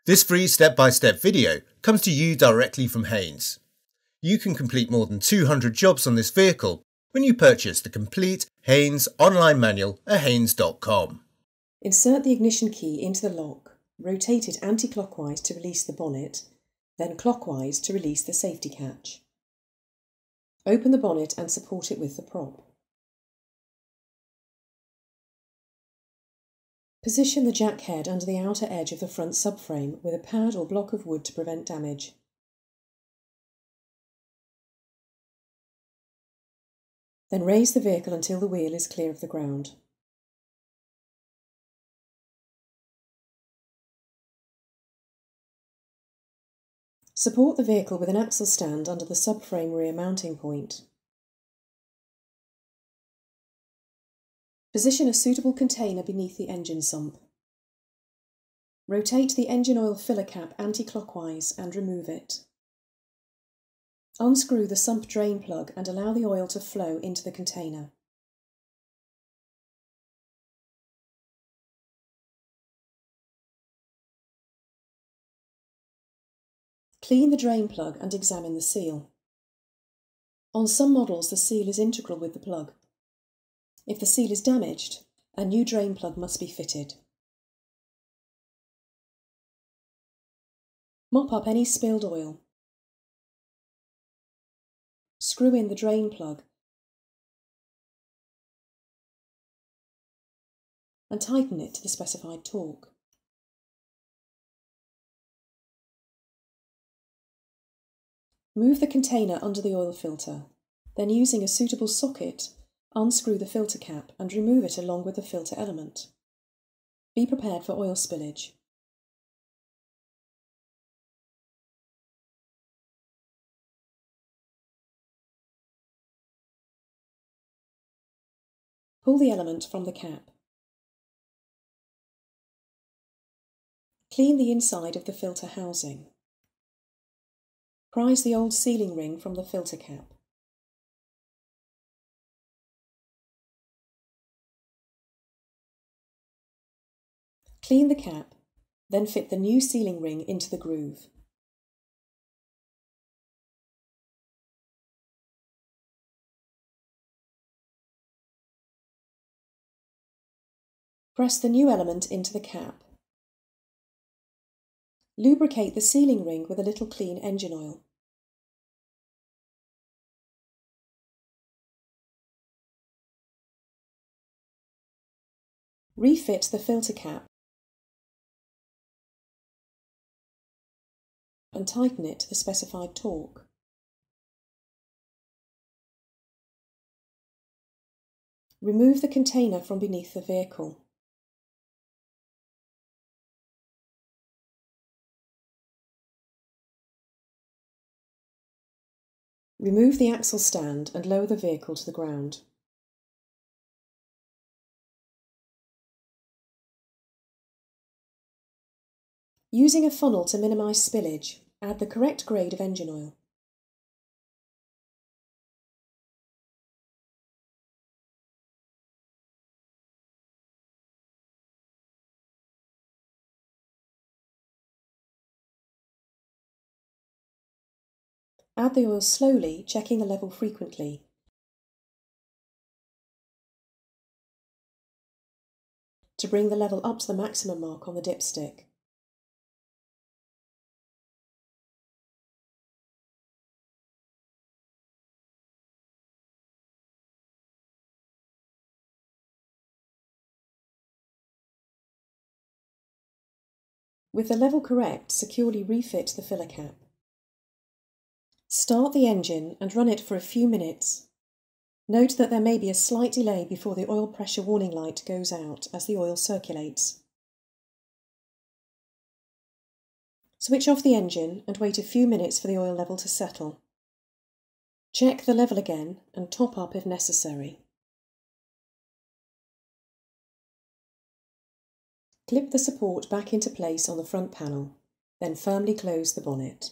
This free step-by-step video comes to you directly from Haynes. You can complete more than 200 jobs on this vehicle when you purchase the complete Haynes online manual at haynes.com. Insert the ignition key into the lock, rotate it anti-clockwise to release the bonnet, then clockwise to release the safety catch. Open the bonnet and support it with the prop. Position the jack head under the outer edge of the front subframe with a pad or block of wood to prevent damage. Then raise the vehicle until the wheel is clear of the ground. Support the vehicle with an axle stand under the subframe rear mounting point. Position a suitable container beneath the engine sump. Rotate the engine oil filler cap anti-clockwise and remove it. Unscrew the sump drain plug and allow the oil to flow into the container. Clean the drain plug and examine the seal. On some models, the seal is integral with the plug. If the seal is damaged, a new drain plug must be fitted. Mop up any spilled oil. Screw in the drain plug and tighten it to the specified torque. Move the container under the oil filter, then using a suitable socket, unscrew the filter cap and remove it along with the filter element. Be prepared for oil spillage. Pull the element from the cap. Clean the inside of the filter housing. Prise the old sealing ring from the filter cap. Clean the cap, then fit the new sealing ring into the groove. Press the new element into the cap. Lubricate the sealing ring with a little clean engine oil. Refit the filter cap and tighten it to the specified torque. Remove the container from beneath the vehicle. Remove the axle stand and lower the vehicle to the ground. Using a funnel to minimise spillage, add the correct grade of engine oil. Add the oil slowly, checking the level frequently. To bring the level up to the maximum mark on the dipstick. With the level correct, securely refit the filler cap. Start the engine and run it for a few minutes. Note that there may be a slight delay before the oil pressure warning light goes out as the oil circulates. Switch off the engine and wait a few minutes for the oil level to settle. Check the level again and top up if necessary. Clip the support back into place on the front panel, then firmly close the bonnet.